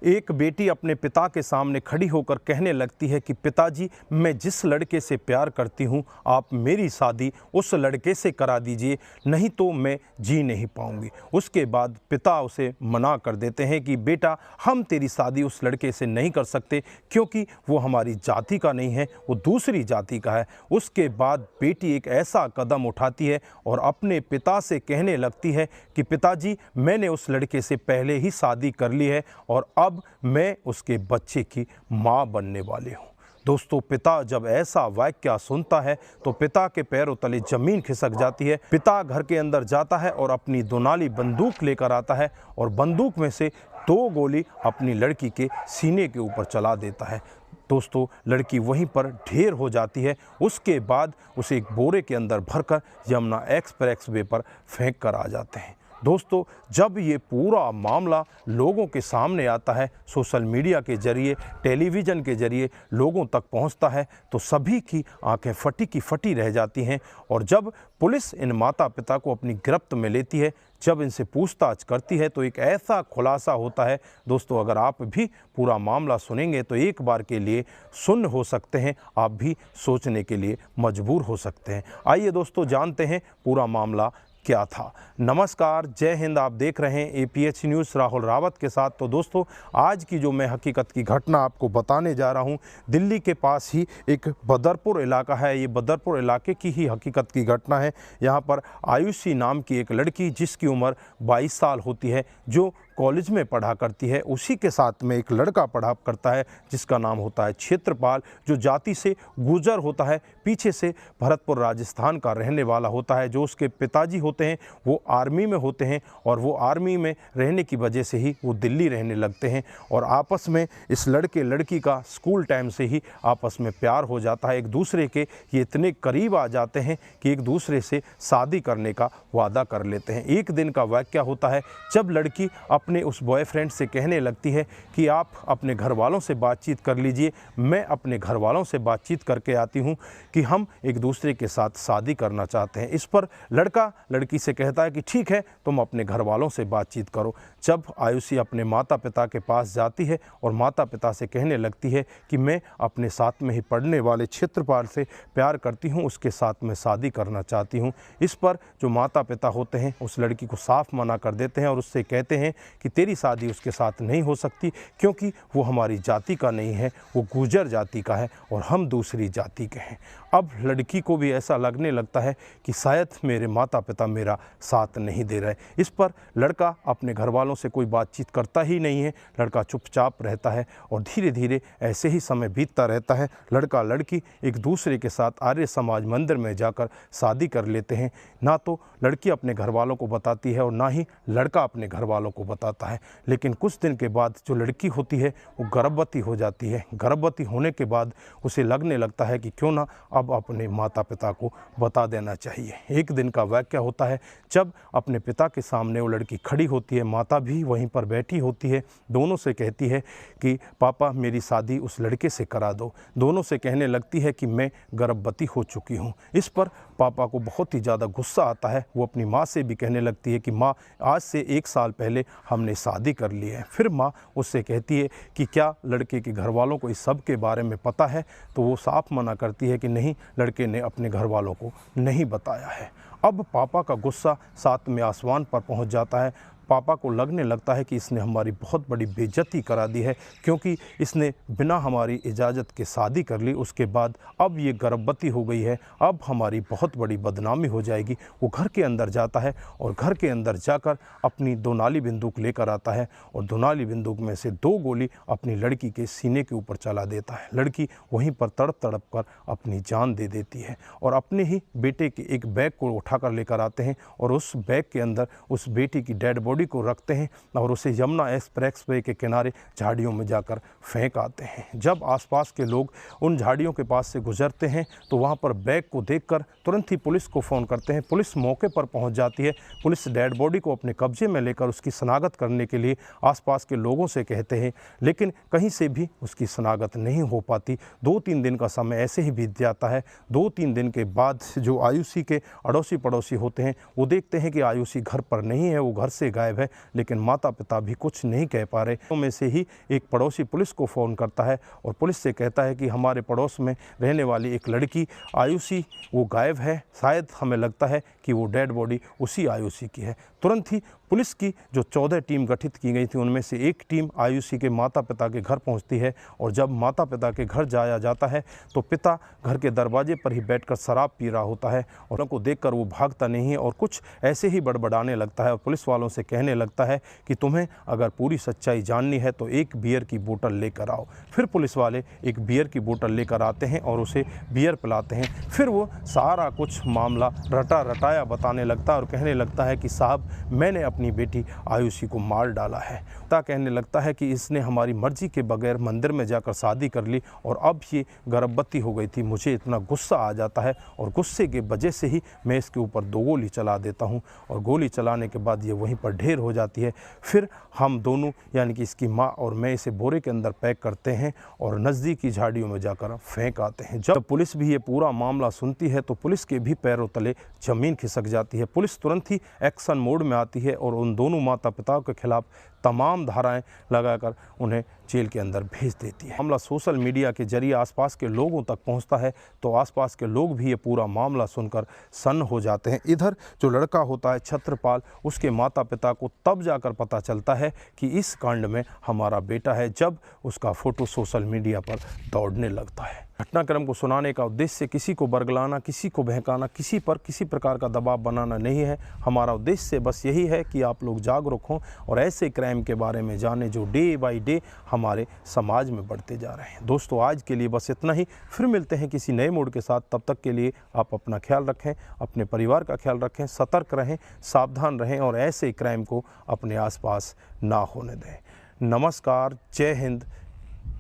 एक बेटी अपने पिता के सामने खड़ी होकर कहने लगती है कि पिताजी, मैं जिस लड़के से प्यार करती हूँ आप मेरी शादी उस लड़के से करा दीजिए, नहीं तो मैं जी नहीं पाऊँगी। उसके बाद पिता उसे मना कर देते हैं कि बेटा हम तेरी शादी उस लड़के से नहीं कर सकते क्योंकि वो हमारी जाति का नहीं है, वो दूसरी जाति का है। उसके बाद बेटी एक ऐसा कदम उठाती है और अपने पिता से कहने लगती है कि पिताजी मैंने उस लड़के से पहले ही शादी कर ली है और अब मैं उसके बच्चे की मां बनने वाली हूं। दोस्तों, पिता जब ऐसा वाक्य सुनता है तो पिता के पैरों तले जमीन खिसक जाती है। पिता घर के अंदर जाता है और अपनी दोनाली बंदूक लेकर आता है और बंदूक में से 2 गोली अपनी लड़की के सीने के ऊपर चला देता है। दोस्तों, लड़की वहीं पर ढेर हो जाती है। उसके बाद उसे एक बोरे के अंदर भरकर यमुना एक्सप्रेसवे पर फेंक कर आ जाते हैं। दोस्तों, जब ये पूरा मामला लोगों के सामने आता है, सोशल मीडिया के जरिए, टेलीविज़न के जरिए लोगों तक पहुंचता है तो सभी की आंखें फटी की फटी रह जाती हैं। और जब पुलिस इन माता पिता को अपनी गिरफ्त में लेती है, जब इनसे पूछताछ करती है तो एक ऐसा खुलासा होता है। दोस्तों, अगर आप भी पूरा मामला सुनेंगे तो एक बार के लिए सुन्न हो सकते हैं, आप भी सोचने के लिए मजबूर हो सकते हैं। आइए दोस्तों, जानते हैं पूरा मामला क्या था। नमस्कार, जय हिंद। आप देख रहे हैं APH न्यूज़ राहुल रावत के साथ। तो दोस्तों, आज की जो मैं हकीकत की घटना आपको बताने जा रहा हूं, दिल्ली के पास ही एक बदरपुर इलाका है। ये बदरपुर इलाके की ही हकीकत की घटना है। यहां पर आयुषी नाम की एक लड़की जिसकी उम्र 22 साल होती है, जो कॉलेज में पढ़ा करती है, उसी के साथ में एक लड़का पढ़ा करता है जिसका नाम होता है क्षेत्रपाल, जो जाति से गुर्जर होता है, पीछे से भरतपुर राजस्थान का रहने वाला होता है। जो उसके पिताजी होते हैं वो आर्मी में होते हैं और वो आर्मी में रहने की वजह से ही वो दिल्ली रहने लगते हैं और आपस में इस लड़के लड़की का स्कूल टाइम से ही आपस में प्यार हो जाता है। एक दूसरे के ये इतने करीब आ जाते हैं कि एक दूसरे से शादी करने का वादा कर लेते हैं। एक दिन का वाक़या होता है जब लड़की अपने उस बॉयफ्रेंड से कहने लगती है कि आप अपने घर वालों से बातचीत कर लीजिए, मैं अपने घर वालों से बातचीत करके आती हूँ कि हम एक दूसरे के साथ शादी करना चाहते हैं। इस पर लड़का लड़की से कहता है कि ठीक है, तुम अपने घर वालों से बातचीत करो। जब आयुषी अपने माता पिता के पास जाती है और माता पिता से कहने लगती है कि मैं अपने साथ में ही पढ़ने वाले क्षेत्रपाल से प्यार करती हूँ, उसके साथ में शादी करना चाहती हूँ। इस पर जो माता पिता होते हैं उस लड़की को साफ मना कर देते हैं और उससे कहते हैं कि तेरी शादी उसके साथ नहीं हो सकती क्योंकि वो हमारी जाति का नहीं है, वो गुर्जर जाति का है और हम दूसरी जाति के हैं। अब लड़की को भी ऐसा लगने लगता है कि शायद मेरे माता पिता मेरा साथ नहीं दे रहे। इस पर लड़का अपने घर वालों से कोई बातचीत करता ही नहीं है, लड़का चुपचाप रहता है और धीरे धीरे ऐसे ही समय बीतता रहता है। लड़का लड़की एक दूसरे के साथ आर्य समाज मंदिर में जाकर शादी कर लेते हैं। ना तो लड़की अपने घर वालों को बताती है और ना ही लड़का अपने घर वालों को बताता है। लेकिन कुछ दिन के बाद जो लड़की होती है वो गर्भवती हो जाती है। गर्भवती होने के बाद उसे लगने लगता है कि क्यों ना अब अपने माता पिता को बता देना चाहिए। एक दिन का वाक़या होता है जब अपने पिता के सामने वो लड़की खड़ी होती है, माता भी वहीं पर बैठी होती है। दोनों से कहती है कि पापा मेरी शादी उस लड़के से करा दो। दोनों से कहने लगती है कि मैं गर्भवती हो चुकी हूँ। इस पर पापा को बहुत ही ज़्यादा गुस्सा आता है। वो अपनी माँ से भी कहने लगती है कि माँ, आज से 1 साल पहले हमने शादी कर ली है। फिर माँ उससे कहती है कि क्या लड़के के घर वालों को इस सब के बारे में पता है? तो वो साफ मना करती है कि नहीं, लड़के ने अपने घर वालों को नहीं बताया है। अब पापा का गुस्सा 7वें आसमान पर पहुंच जाता है। पापा को लगने लगता है कि इसने हमारी बहुत बड़ी बेइज्जती करा दी है क्योंकि इसने बिना हमारी इजाज़त के शादी कर ली। उसके बाद अब ये गर्भवती हो गई है, अब हमारी बहुत बड़ी बदनामी हो जाएगी। वो घर के अंदर जाता है और घर के अंदर जाकर अपनी दोनाली बंदूक लेकर आता है और दोनाली बंदूक में से 2 गोली अपनी लड़की के सीने के ऊपर चला देता है। लड़की वहीं पर तड़प तड़प कर अपनी जान दे देती है और अपने ही बेटे के एक बैग को उठाकर लेकर आते हैं और उस बैग के अंदर उस बेटी की डेड बॉडी को रखते हैं और उसे यमुना एक्सप्रेसवे के किनारे झाड़ियों में जाकर फेंक आते हैं। जब आसपास के लोग उन झाड़ियों के पास से गुजरते हैं तो वहां पर बैग को देखकर तुरंत ही पुलिस को फ़ोन करते हैं। पुलिस मौके पर पहुंच जाती है। पुलिस डेड बॉडी को अपने कब्जे में लेकर उसकी शनाख्त करने के लिए आसपास के लोगों से कहते हैं, लेकिन कहीं से भी उसकी शनाख्त नहीं हो पाती। 2-3 दिन का समय ऐसे ही बीत जाता है। 2-3 दिन के बाद जो आयुषी के अड़ोसी पड़ोसी होते हैं वो देखते हैं कि आयुषी घर पर नहीं है, वो घर से गायब गायब है, लेकिन माता पिता भी कुछ नहीं कह पा रहे। तो में से ही एक पड़ोसी पुलिस को फ़ोन करता है और पुलिस से कहता है कि हमारे पड़ोस में रहने वाली एक लड़की आयुषी वो गायब है, शायद हमें लगता है कि वो डेड बॉडी उसी आयुषी की है। तुरंत ही पुलिस की जो 14 टीम गठित की गई थी उनमें से एक टीम आयुषी के माता पिता के घर पहुंचती है और जब माता पिता के घर जाया जाता है तो पिता घर के दरवाजे पर ही बैठकर शराब पी रहा होता है और उनको देखकर वो भागता नहीं है और कुछ ऐसे ही बड़बड़ाने लगता है और पुलिस वालों से कहने लगता है कि तुम्हें अगर पूरी सच्चाई जाननी है तो एक बियर की बोतल लेकर आओ। फिर पुलिस वाले एक बियर की बोतल लेकर आते हैं और उसे बियर पिलाते हैं। फिर वो सारा कुछ मामला रटाया बताने लगता है और कहने लगता है कि साहब मैंने अपनी बेटी आयुषी को मार डाला है। पिता कहने लगता है कि इसने हमारी मर्जी के बगैर मंदिर में जाकर शादी कर ली और अब ये गर्भवती हो गई थी। मुझे इतना गुस्सा आ जाता है और गुस्से की वजह से ही मैं इसके ऊपर 2 गोली चला देता हूँ और गोली चलाने के बाद ये वहीं पर ढेर हो जाती है। फिर हम दोनों यानी कि इसकी माँ और मैं इसे बोरे के अंदर पैक करते हैं और नज़दीकी झाड़ियों में जाकर फेंक आते हैं। जब पुलिस भी ये पूरा मामला सुनती है तो पुलिस के भी पैरों तले ज़मीन खिसक जाती है। पुलिस तुरंत ही एक्शन मोड में आती है और उन दोनों माता पिताओं के खिलाफ तमाम धाराएं लगाकर उन्हें जेल के अंदर भेज देती है। मामला सोशल मीडिया के जरिए आसपास के लोगों तक पहुंचता है तो आसपास के लोग भी ये पूरा मामला सुनकर सन्न हो जाते हैं। इधर जो लड़का होता है छत्रपाल, उसके माता पिता को तब जाकर पता चलता है कि इस कांड में हमारा बेटा है जब उसका फ़ोटो सोशल मीडिया पर दौड़ने लगता है। घटनाक्रम को सुनाने का उद्देश्य किसी को बरगलाना, किसी को बहकाना, किसी पर किसी प्रकार का दबाव बनाना नहीं है। हमारा उद्देश्य बस यही है कि आप लोग जागरूक हों और ऐसे क्राइम के बारे में जानें जो डे बाय डे हमारे समाज में बढ़ते जा रहे हैं। दोस्तों आज के लिए बस इतना ही, फिर मिलते हैं किसी नए मूड के साथ। तब तक के लिए आप अपना ख्याल रखें, अपने परिवार का ख्याल रखें, सतर्क रहें, सावधान रहें और ऐसे क्राइम को अपने आसपास ना होने दें। नमस्कार, जय हिंद,